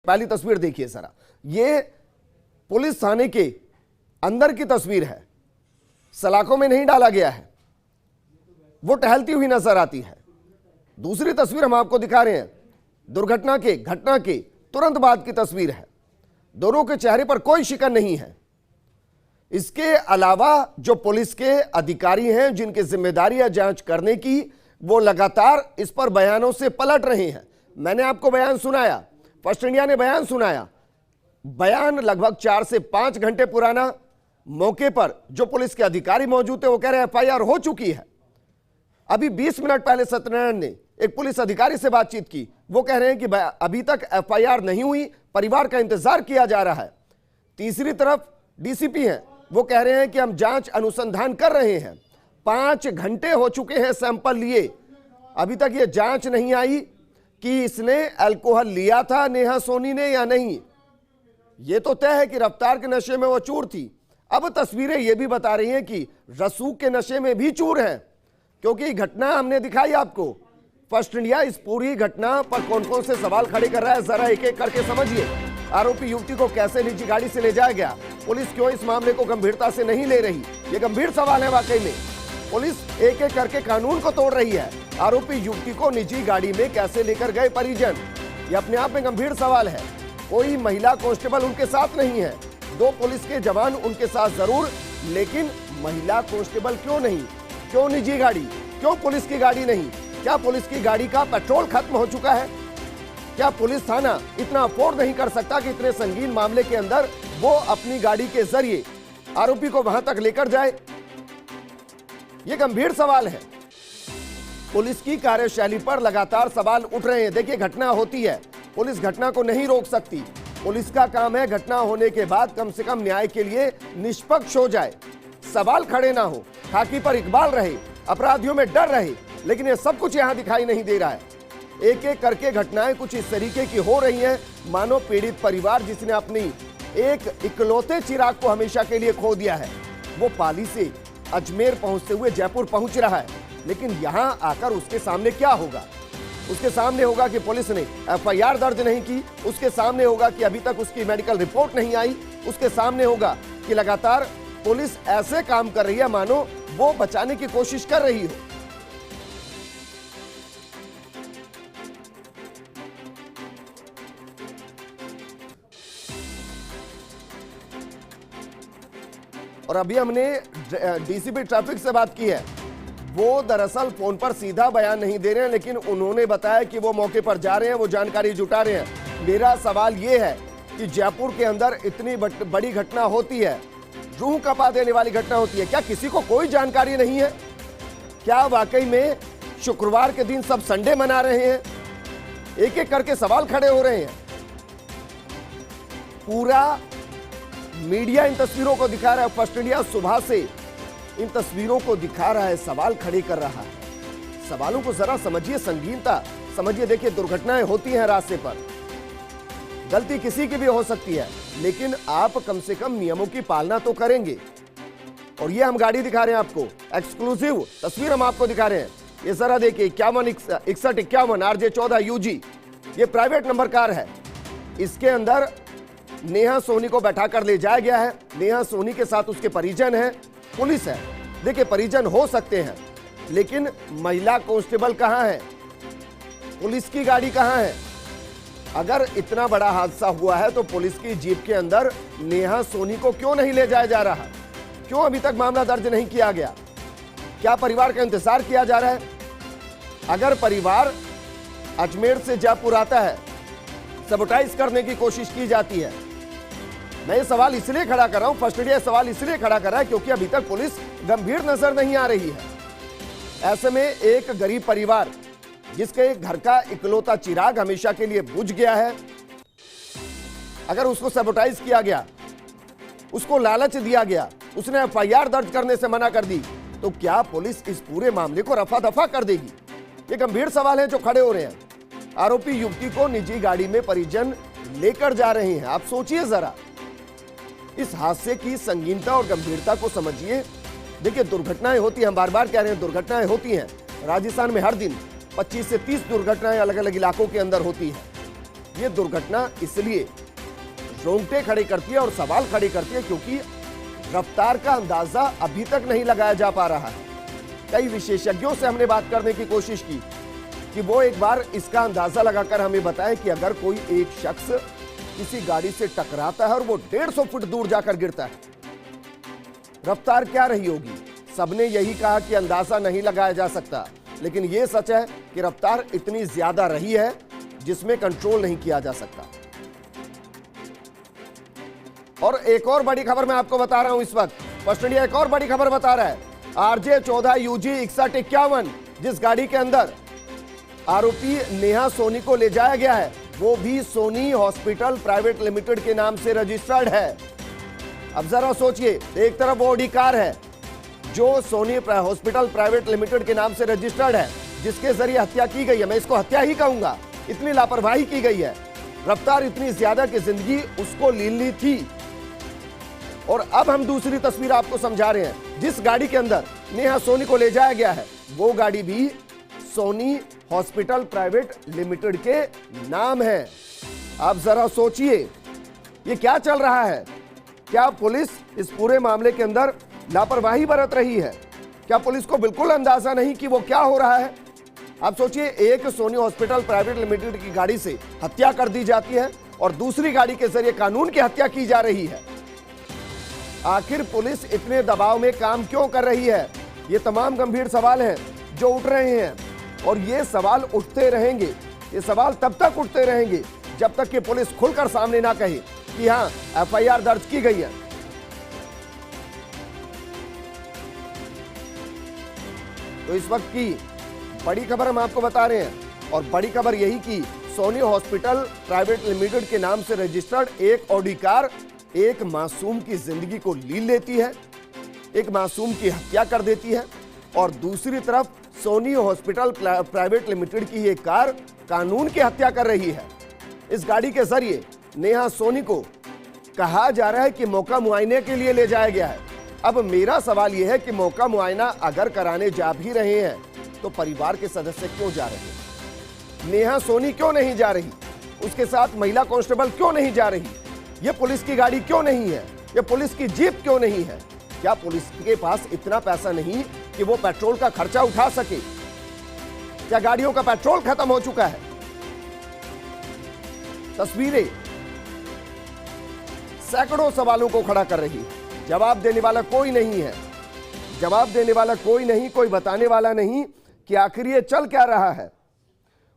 पहली तस्वीर देखिए जरा, ये पुलिस थाने के अंदर की तस्वीर है, सलाखों में नहीं डाला गया है, वो टहलती हुई नजर आती है। दूसरी तस्वीर हम आपको दिखा रहे हैं, घटना के तुरंत बाद की तस्वीर है। दोनों के चेहरे पर कोई शिकन नहीं है। इसके अलावा जो पुलिस के अधिकारी हैं जिनकी जिम्मेदारी है जांच करने की, वो लगातार इस पर बयानों से पलट रहे हैं। मैंने आपको बयान सुनाया, फर्स्ट इंडिया ने बयान सुनाया, बयान लगभग 4 से 5 घंटे पुराना। मौके पर जो पुलिस के अधिकारी मौजूद थे वो कह रहे हैं एफआईआर हो चुकी है। अभी 20 मिनट पहले सत्यनारायण ने एक पुलिस अधिकारी से बातचीत की, वो कह रहे हैं कि अभी तक एफआईआर नहीं हुई, परिवार का इंतजार किया जा रहा है। तीसरी तरफ डीसीपी हैं, वो कह रहे हैं कि हम जांच अनुसंधान कर रहे हैं। 5 घंटे हो चुके हैं सैंपल लिए, अभी तक ये जांच नहीं आई कि इसने अल्कोहल लिया था नेहा सोनी ने या नहीं। ये तो तय है कि रफ्तार के नशे में वो चूर थी। अब तस्वीरें ये भी बता रही हैं कि रसूख के नशे में भी चूर हैं, क्योंकि घटना हमने दिखाई आपको। फर्स्ट इंडिया इस पूरी घटना पर कौन कौन से सवाल खड़े कर रहा है, जरा एक एक करके समझिए। आरोपी युवती को कैसे निजी गाड़ी से ले जाया गया, पुलिस क्यों इस मामले को गंभीरता से नहीं ले रही, ये गंभीर सवाल है वाकई में। पुलिस एक एक करके कानून को तोड़ रही है। आरोपी युवती को निजी गाड़ी में कैसे लेकर गए परिजन, ये अपने आप में गंभीर सवाल है। कोई महिला कांस्टेबल उनके साथ नहीं है, 2 पुलिस के जवान उनके साथ जरूर, लेकिन महिला कांस्टेबल क्यों नहीं, क्यों निजी गाड़ी, क्यों पुलिस की गाड़ी नहीं? क्या पुलिस की गाड़ी का पेट्रोल खत्म हो चुका है? क्या पुलिस थाना इतना अफोर्ड नहीं कर सकता कि इतने संगीन मामले के अंदर वो अपनी गाड़ी के जरिए आरोपी को वहां तक लेकर जाए? ये गंभीर सवाल है। पुलिस की कार्यशैली पर लगातार सवाल उठ रहे हैं। देखिए, घटना होती है, पुलिस घटना को नहीं रोक सकती। पुलिस का काम है घटना होने के बाद कम से कम न्याय के लिए निष्पक्ष हो जाए, सवाल खड़े ना हो, खाकी पर इकबाल रहे, अपराधियों में डर रहे। लेकिन ये सब कुछ यहां दिखाई नहीं दे रहा है। एक एक करके घटनाएं कुछ इस तरीके की हो रही हैं, मानो पीड़ित परिवार जिसने अपनी एक इकलौते चिराग को हमेशा के लिए खो दिया है, वो पाली से अजमेर पहुंचते हुए जयपुर पहुंच रहा है। लेकिन यहां आकर उसके सामने क्या होगा? उसके सामने होगा कि पुलिस ने एफआईआर दर्ज नहीं की, उसके सामने होगा कि अभी तक उसकी मेडिकल रिपोर्ट नहीं आई, उसके सामने होगा कि लगातार पुलिस ऐसे काम कर रही है मानो वो बचाने की कोशिश कर रही हो। और अभी हमने डीसीपी ट्रैफिक से बात की है, वो दरअसल फोन पर सीधा बयान नहीं दे रहे हैं, लेकिन उन्होंने बताया कि वो मौके पर जा रहे हैं, वो जानकारी जुटा रहे हैं। मेरा सवाल ये है कि जयपुर के अंदर इतनी बड़ी घटना होती है, रूह कपा देने वाली घटना होती है, क्या किसी को कोई जानकारी नहीं है? क्या वाकई में शुक्रवार के दिन सब संडे मना रहे हैं? एक एक करके सवाल खड़े हो रहे हैं। पूरा मीडिया इन तस्वीरों को दिखा रहा है, फर्स्ट इंडिया सुबह से इन तस्वीरों को दिखा रहा है, सवाल खड़े कर रहा है। सवालों को जरा समझिए, संगीनता समझिए। देखिए, दुर्घटनाएं होती हैं रास्ते पर, गलती किसी की भी हो सकती है, लेकिन आप कम से कम नियमों की पालना तो करेंगे। और ये हम गाड़ी दिखा रहे हैं आपको, एक्सक्लूसिव तस्वीर हम आपको दिखा रहे हैं। ये जरा देखिए, 5161 RJ14 UG, ये प्राइवेट नंबर कार है। इसके अंदर नेहा सोनी को बैठा कर ले जाया गया है। नेहा सोनी के साथ उसके परिजन हैं, पुलिस है। देखिए, परिजन हो सकते हैं, लेकिन महिला कांस्टेबल कहां है? पुलिस की गाड़ी कहां है? अगर इतना बड़ा हादसा हुआ है तो पुलिस की जीप के अंदर नेहा सोनी को क्यों नहीं ले जाया जा रहा? क्यों अभी तक मामला दर्ज नहीं किया गया? क्या परिवार का इंतजार किया जा रहा है? अगर परिवार अजमेर से जयपुर आता है, सबोटाइज करने की कोशिश की जाती है। मैं ये सवाल इसलिए खड़ा कर रहा हूं, फर्स्ट इंडिया सवाल इसलिए खड़ा कर रहा है क्योंकि अभी तक पुलिस गंभीर नजर नहीं आ रही है। ऐसे में एक गरीब परिवार जिसके घर का इकलौता चिराग हमेशा के लिए बुझ गया है, अगर उसको सबोटाइज किया गया, उसको लालच दिया गया, उसने एफआईआर दर्ज करने से मना कर दी, तो क्या पुलिस इस पूरे मामले को रफा दफा कर देगी? ये गंभीर सवाल है जो खड़े हो रहे हैं। आरोपी युवती को निजी गाड़ी में परिजन लेकर जा रहे हैं। आप सोचिए जरा, इस हादसे की संगीनता और गंभीरता को समझिए। देखिए, दुर्घटनाएं होती हैं, हम बार बार कह रहे हैं दुर्घटनाएं होती हैं। राजस्थान में हर दिन 25 से 30 दुर्घटनाएं अलग अलग इलाकों के अंदर होती हैं। ये दुर्घटना इसलिए रोंगटे खड़े करती है और सवाल खड़े करती है क्योंकि रफ्तार का अंदाजा अभी तक नहीं लगाया जा पा रहा है। कई विशेषज्ञों से हमने बात करने की कोशिश की कि वो एक बार इसका अंदाजा लगाकर हमें बताएं कि अगर कोई एक शख्स किसी गाड़ी से टकराता है और वो 150 फुट दूर जाकर गिरता है, रफ्तार क्या रही होगी। सबने यही कहा कि अंदाजा नहीं लगाया जा सकता, लेकिन यह सच है कि रफ्तार इतनी ज्यादा रही है जिसमें कंट्रोल नहीं किया जा सकता। और एक और बड़ी खबर मैं आपको बता रहा हूं इस वक्त, फर्स्ट इंडिया एक और बड़ी खबर बता रहा है। RJ 14 UG 6151 जिस गाड़ी के अंदर आरोपी नेहा सोनी को ले जाया गया है, वो भी सोनी हॉस्पिटल प्राइवेट लिमिटेड के नाम से रजिस्टर्ड है। अब जरा सोचिए, एक तरफ वो ऑडी कार है जो सोनी हॉस्पिटल प्राइवेट लिमिटेड के नाम से रजिस्टर्ड है, जिसके जरिए हत्या की गई है। मैं इसको हत्या ही कहूंगा, इतनी लापरवाही की गई है, रफ्तार इतनी ज्यादा कि जिंदगी उसको लीलनी थी। और अब हम दूसरी तस्वीर आपको समझा रहे हैं। जिस गाड़ी के अंदर नेहा सोनी को ले जाया गया है, वो गाड़ी भी सोनी हॉस्पिटल प्राइवेट लिमिटेड के नाम है। आप जरा सोचिए, ये क्या चल रहा है। क्या पुलिस इस पूरे मामले के अंदर लापरवाही बरत रही है? क्या पुलिस को बिल्कुल अंदाजा नहीं कि वो क्या हो रहा है? आप सोचिए, एक सोनी हॉस्पिटल प्राइवेट लिमिटेड की गाड़ी से हत्या कर दी जाती है और दूसरी गाड़ी के जरिए कानून की हत्या की जा रही है। आखिर पुलिस इतने दबाव में काम क्यों कर रही है? ये तमाम गंभीर सवाल हैं जो उठ रहे हैं और ये सवाल उठते रहेंगे। ये सवाल तब तक उठते रहेंगे जब तक कि पुलिस खुलकर सामने ना कहे कि हाँ, FIR दर्ज की गई है। तो इस वक्त की बड़ी खबर हम आपको बता रहे हैं और बड़ी खबर यही कि सोनी हॉस्पिटल प्राइवेट लिमिटेड के नाम से रजिस्टर्ड एक ऑडी कार एक मासूम की जिंदगी को लील लेती है, एक मासूम की हत्या कर देती है। और दूसरी तरफ सोनी हॉस्पिटल प्राइवेट लिमिटेड की ये कार कानून की हत्या कर रही है। इस गाड़ी के जरिए नेहा सोनी को कहा जा रहा है कि मौका मुआयने के लिए ले जाया गया है। अब मेरा सवाल यह है कि मौका मुआयना अगर कराने जा भी रहे हैं तो परिवार के सदस्य क्यों जा रहे हैं? नेहा सोनी क्यों नहीं जा रही? उसके साथ महिला कांस्टेबल क्यों नहीं जा रही? ये पुलिस की गाड़ी क्यों नहीं है? ये पुलिस की जीप क्यों नहीं है? क्या पुलिस के पास इतना पैसा नहीं कि वो पेट्रोल का खर्चा उठा सके? क्या गाड़ियों का पेट्रोल खत्म हो चुका है? तस्वीरें सैकड़ों सवालों को खड़ा कर रही है। जवाब देने वाला कोई नहीं है, जवाब देने वाला कोई नहीं, कोई बताने वाला नहीं कि आखिर ये चल क्या रहा है।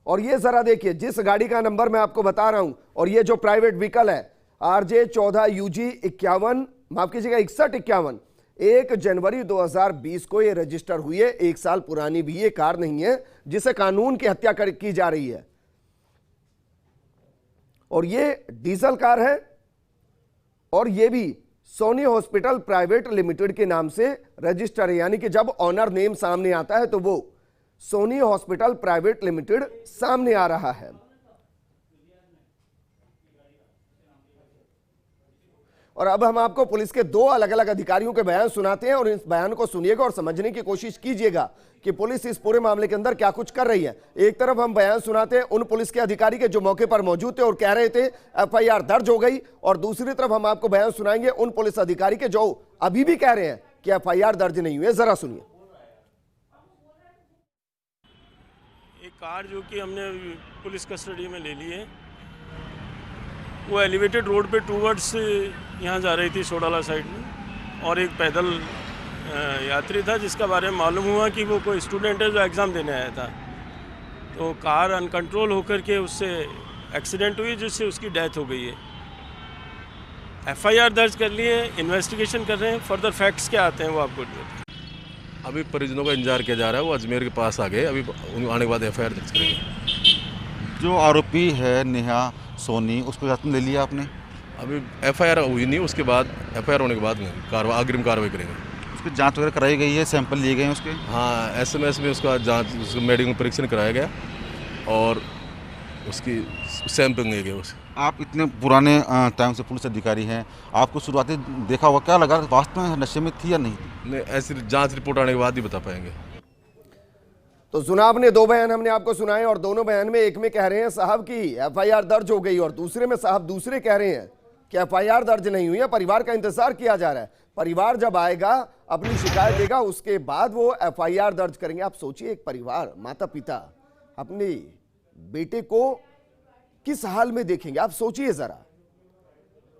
और ये जरा देखिए, जिस गाड़ी का नंबर मैं आपको बता रहा हूं और ये जो प्राइवेट व्हीकल है RJ 14 UG 51, माफ कीजिएगा 6151, 1 जनवरी 2020 को ये रजिस्टर हुई है। 1 साल पुरानी भी ये कार नहीं है जिसे कानून की हत्या की जा रही है। और ये डीजल कार है और ये भी सोनी हॉस्पिटल प्राइवेट लिमिटेड के नाम से रजिस्टर है, यानी कि जब ऑनर नेम सामने आता है तो वो सोनी हॉस्पिटल प्राइवेट लिमिटेड सामने आ रहा है। और अब हम आपको पुलिस के 2 अलग अलग अधिकारियों के बयान सुनाते हैं और इस बयान को सुनिएगा और समझने की कोशिश कीजिएगा कि पुलिस इस पूरे मामले के अंदर क्या कुछ कर रही है। एक तरफ हम बयान सुनाते हैं उन पुलिस के अधिकारी के जो मौके पर मौजूद थे और कह रहे थे FIR दर्ज हो गई, और दूसरी तरफ हम आपको बयान सुनाएंगे उन पुलिस अधिकारी के जो अभी भी कह रहे हैं कि FIR दर्ज नहीं हुई है। जरा सुनिए। एक कार जो कि हमने पुलिस कस्टडी में ले ली है, वो एलिवेटेड रोड पे टूवर्ड्स यहाँ जा रही थी सोडाला साइड में, और एक पैदल यात्री था जिसका बारे में मालूम हुआ कि वो कोई स्टूडेंट है जो एग्ज़ाम देने आया था। तो कार अनकंट्रोल होकर के उससे एक्सीडेंट हुई जिससे उसकी डेथ हो गई है। FIR दर्ज कर लिए, इन्वेस्टिगेशन कर रहे हैं, फर्दर फैक्ट्स क्या आते हैं वो आपको बताएं। अभी परिजनों का इंतजार किया जा रहा है, वो अजमेर के पास आ गए, अभी आने के बाद FIR दर्ज करेंगे। जो आरोपी है नेहा सोनी, उसको साथ में ले लिया आपने? अभी FIR हुई नहीं, उसके बाद FIR होने के बाद अग्रिम कार्रवाई करेंगे। उसकी जांच वगैरह कराई गई है, सैंपल लिए गए हैं उसके? हाँ, SMS में उसका जांच, उसका मेडिकल परीक्षण कराया गया और उसकी सैंपलिंग ली गई उसे। आप इतने पुराने टाइम से पुलिस अधिकारी हैं, आपको शुरुआती देखा हुआ, क्या लगा वास्तव में नशे में थी या नहीं? नहीं, ऐसी जांच रिपोर्ट आने के बाद ही बता पाएंगे। तो सुना आपने, दो बयान हमने आपको सुनाए और दोनों बयान में एक में कह रहे हैं साहब की एफआईआर दर्ज हो गई और दूसरे में साहब दूसरे कह रहे हैं कि एफआईआर दर्ज नहीं हुई है, परिवार का इंतजार किया जा रहा है। परिवार जब आएगा अपनी शिकायत देगा उसके बाद वो एफआईआर दर्ज करेंगे। आप सोचिए एक परिवार, माता पिता अपने बेटे को किस हाल में देखेंगे। आप सोचिए जरा,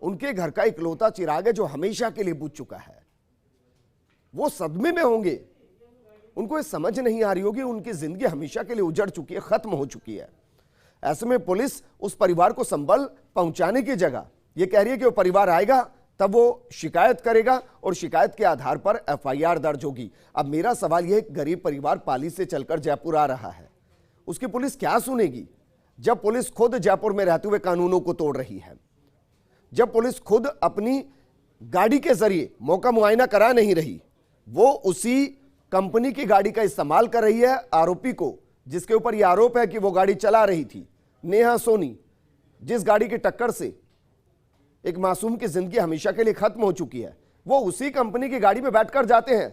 उनके घर का इकलौता चिराग है जो हमेशा के लिए बुझ चुका है, वो सदमे में होंगे। उनको ये समझ नहीं आ रही होगी उनकी जिंदगी हमेशा के लिए उजड़ चुकी है, खत्म हो चुकी है। ऐसे में पुलिस उस परिवार को संबल पहुंचाने की जगह ये कह रही है कि वो परिवार आएगा तब वो शिकायत करेगा और शिकायत के आधार पर एफआईआर दर्ज होगी। अब मेरा सवाल यह, गरीब परिवार पाली से चलकर जयपुर आ रहा है, उसकी पुलिस क्या सुनेगी जब पुलिस खुद जयपुर में रहते हुए कानूनों को तोड़ रही है, जब पुलिस खुद अपनी गाड़ी के जरिए मौका मुआयना करा नहीं रही, वो उसी कंपनी की गाड़ी का इस्तेमाल कर रही है आरोपी को, जिसके ऊपर यह आरोप है कि वो गाड़ी चला रही थी, नेहा सोनी, जिस गाड़ी की टक्कर से एक मासूम की जिंदगी हमेशा के लिए खत्म हो चुकी है, वो उसी कंपनी की गाड़ी में बैठकर जाते हैं